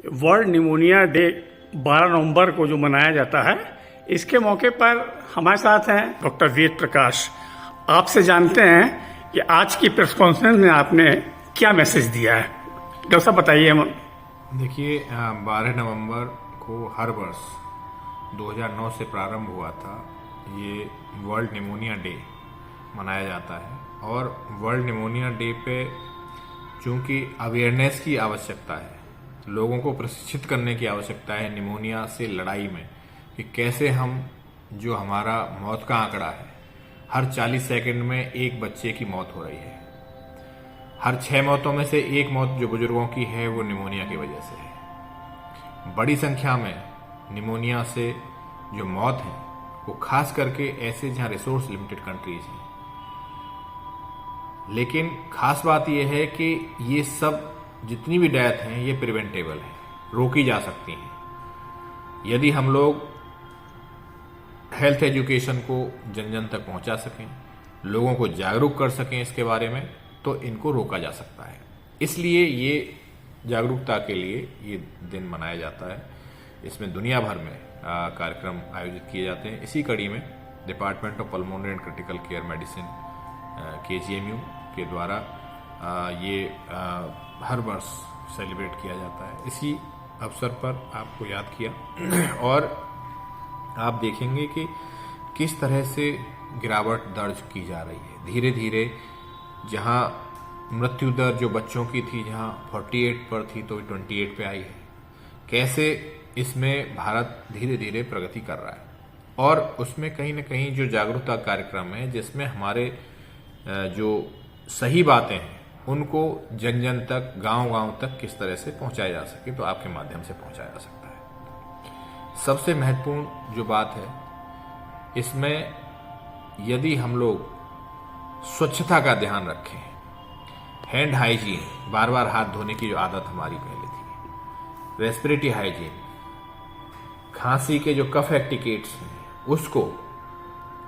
World pneumonia day 12 नवंबर को जो मनाया जाता है, इसके मौके पर हमारे साथ हैं डॉक्टर वेद प्रकाश। आपसे जानते हैं कि आज की प्रेस कॉन्फ्रेंस में आपने क्या मैसेज दिया है। डॉक्टर साहब बताइए। देखिए, 12 नवंबर को हर वर्ष 2009 से प्रारंभ हुआ था ये वर्ल्ड निमोनिया डे मनाया जाता है। और वर्ल्ड निमोनिया डे पे चूंकि अवेयरनेस की आवश्यकता है, लोगों को प्रशिक्षित करने की आवश्यकता है निमोनिया से लड़ाई में, कि कैसे हम जो हमारा मौत का आंकड़ा है, हर 40 सेकंड में एक बच्चे की मौत हो रही है। हर 6 मौतों में से एक मौत जो बुजुर्गों की है वो निमोनिया की वजह से है। बड़ी संख्या में निमोनिया से जो मौत है वो खास करके ऐसे जहां रिसोर्स लिमिटेड कंट्रीज हैं। लेकिन खास बात यह है कि ये सब जितनी भी डेथ हैं ये प्रिवेंटेबल है, रोकी जा सकती हैं यदि हम लोग हेल्थ एजुकेशन को जन जन तक पहुंचा सकें, लोगों को जागरूक कर सकें इसके बारे में, तो इनको रोका जा सकता है। इसलिए ये जागरूकता के लिए ये दिन मनाया जाता है। इसमें दुनिया भर में कार्यक्रम आयोजित किए जाते हैं। इसी कड़ी में department of pulmonary and critical care medicine KGMU के द्वारा ये हर वर्ष सेलिब्रेट किया जाता है। इसी अवसर पर आपको याद किया और आप देखेंगे कि किस तरह से गिरावट दर्ज की जा रही है। धीरे धीरे जहां मृत्यु दर जो बच्चों की थी जहां 48 पर थी तो 28 पे आई है। कैसे इसमें भारत धीरे धीरे प्रगति कर रहा है। और उसमें कहीं ना कहीं जो जागरूकता कार्यक्रम है जिसमें हमारे जो सही बातें हैं उनको जन जन तक, गांव गांव तक किस तरह से पहुंचाया जा सके, तो आपके माध्यम से पहुंचाया जा सकता है। सबसे महत्वपूर्ण जो बात है इसमें, यदि हम लोग स्वच्छता का ध्यान रखें, हैंड हाइजीन, बार बार हाथ धोने की जो आदत हमारी पहले थी, रेस्पिरेटरी हाइजीन, खांसी के जो कफ एटिकेट्स हैं उसको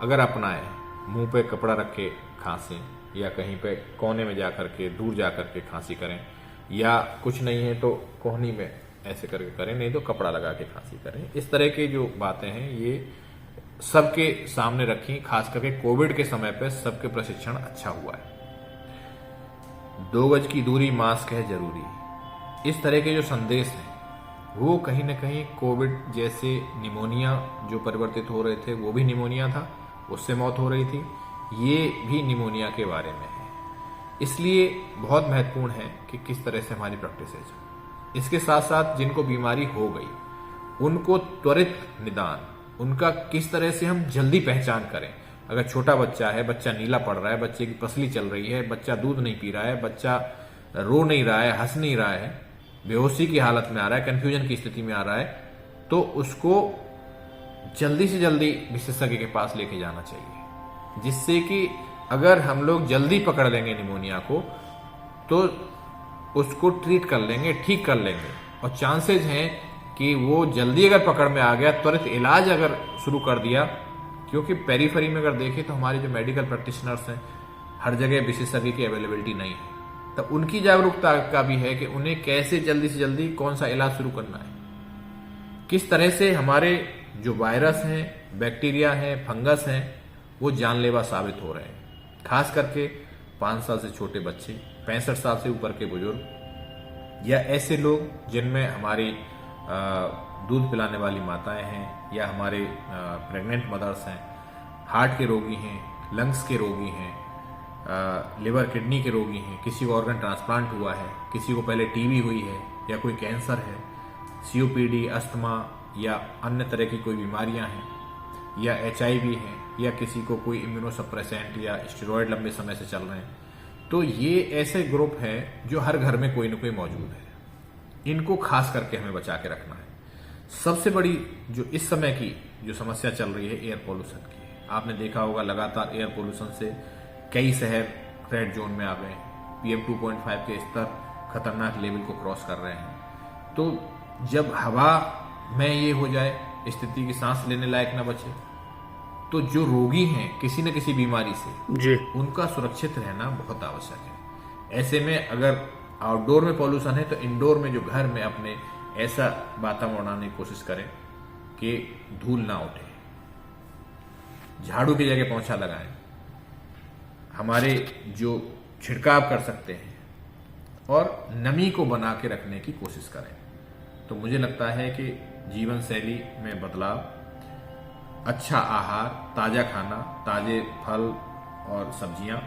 अगर अपनाएं, मुंह पे कपड़ा रख के खांसें या कहीं पे कोने में जाकर के, दूर जाकर के खांसी करें, या कुछ नहीं है तो कोहनी में ऐसे करके करें, नहीं तो कपड़ा लगा के खांसी करें। इस तरह की जो बातें हैं ये सबके सामने रखी। खास करके कोविड के समय पे सबके प्रशिक्षण अच्छा हुआ है। 2 गज की दूरी, मास्क है जरूरी। इस तरह के जो संदेश हैं वो कहीं ना कहीं कोविड जैसे निमोनिया जो परिवर्तित हो रहे थे, वो भी निमोनिया था, उससे मौत हो रही थी, ये भी निमोनिया के बारे में है। इसलिए बहुत महत्वपूर्ण है कि किस तरह से हमारी प्रैक्टिस है। इसके साथ साथ जिनको बीमारी हो गई उनको त्वरित निदान, उनका किस तरह से हम जल्दी पहचान करें। अगर छोटा बच्चा है, बच्चा नीला पड़ रहा है, बच्चे की पसली चल रही है, बच्चा दूध नहीं पी रहा है, बच्चा रो नहीं रहा है, हंस नहीं रहा है, बेहोशी की हालत में आ रहा है, कंफ्यूजन की स्थिति में आ रहा है, तो उसको जल्दी से जल्दी विशेषज्ञ के पास लेके जाना चाहिए। जिससे कि अगर हम लोग जल्दी पकड़ लेंगे निमोनिया को तो उसको ट्रीट कर लेंगे, ठीक कर लेंगे, और चांसेस हैं कि वो जल्दी अगर पकड़ में आ गया, त्वरित इलाज अगर शुरू कर दिया, क्योंकि पेरीफेरी में अगर देखें तो हमारे जो मेडिकल प्रैक्टिशनर्स हैं हर जगह विशेषज्ञ की अवेलेबिलिटी नहीं है, तो उनकी जागरूकता का भी है कि उन्हें कैसे जल्दी से जल्दी कौन सा इलाज शुरू करना है। किस तरह से हमारे जो वायरस हैं, बैक्टीरिया हैं, फंगस हैं, वो जानलेवा साबित हो रहे हैं। खास करके 5 साल से छोटे बच्चे, 65 साल से ऊपर के बुजुर्ग, या ऐसे लोग जिनमें हमारी दूध पिलाने वाली माताएं हैं, या हमारे प्रेग्नेंट मदर्स हैं, हार्ट के रोगी हैं, लंग्स के रोगी हैं, लिवर किडनी के रोगी हैं, किसी को ऑर्गन ट्रांसप्लांट हुआ है, किसी को पहले टीबी हुई है, या कोई कैंसर है, COPD, अस्थमा या अन्य तरह की कोई बीमारियां हैं, या HIV है, या किसी को कोई इम्यूनोसप्रेसेंट या स्टेरॉयड लंबे समय से चल रहे हैं, तो ये ऐसे ग्रुप हैं जो हर घर में कोई ना कोई मौजूद है। इनको खास करके हमें बचा के रखना है। सबसे बड़ी जो इस समय की जो समस्या चल रही है एयर पोल्यूशन की है। आपने देखा होगा लगातार एयर पोल्यूशन से कई शहर रेड जोन में आ गए, PM 2.5 के स्तर खतरनाक लेवल को क्रॉस कर रहे हैं। तो जब हवा में ये हो जाए स्थिति की सांस लेने लायक ना बचे, तो जो रोगी हैं किसी न किसी बीमारी से जी, उनका सुरक्षित रहना बहुत आवश्यक है। ऐसे में अगर आउटडोर में पॉल्यूशन है तो इंडोर में जो घर में अपने ऐसा वातावरण बनाने की कोशिश करें कि धूल ना उठे, झाड़ू की जगह पोंछा लगाएं, हमारे जो छिड़काव कर सकते हैं और नमी को बना के रखने की कोशिश करें। तो मुझे लगता है कि जीवन शैली में बदलाव, अच्छा आहार, ताजा खाना, ताजे फल और सब्जियां,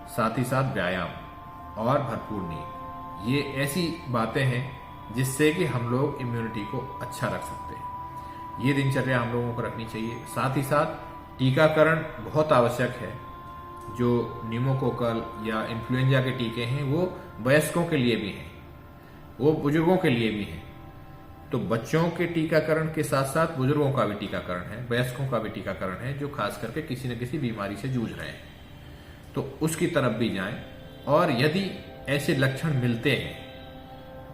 साथ ही साथ व्यायाम और भरपूर नींद, ये ऐसी बातें हैं जिससे कि हम लोग इम्यूनिटी को अच्छा रख सकते हैं। ये दिनचर्या हम लोगों को रखनी चाहिए। साथ ही साथ टीकाकरण बहुत आवश्यक है। जो न्यूमोकोकल या इन्फ्लुएंजा के टीके हैं वो वयस्कों के लिए भी हैं, वो बुजुर्गों के लिए भी हैं। तो बच्चों के टीकाकरण के साथ साथ बुजुर्गों का भी टीकाकरण है, वयस्कों का भी टीकाकरण है, जो खास करके किसी न किसी बीमारी से जूझ रहे हैं। तो उसकी तरफ भी जाएं और यदि ऐसे लक्षण मिलते हैं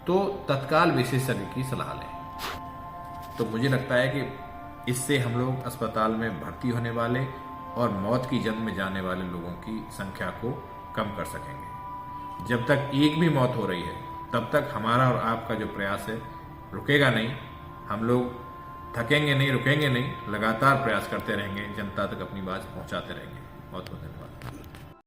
तो तत्काल विशेषज्ञ की सलाह लें। तो मुझे लगता है कि इससे हम लोग अस्पताल में भर्ती होने वाले और मौत की जंग में जाने वाले लोगों की संख्या को कम कर सकेंगे। जब तक एक भी मौत हो रही है तब तक हमारा और आपका जो प्रयास है रुकेगा नहीं। हम लोग थकेंगे नहीं, रुकेंगे नहीं, लगातार प्रयास करते रहेंगे, जनता तक अपनी बात पहुंचाते रहेंगे। बहुत बहुत धन्यवाद।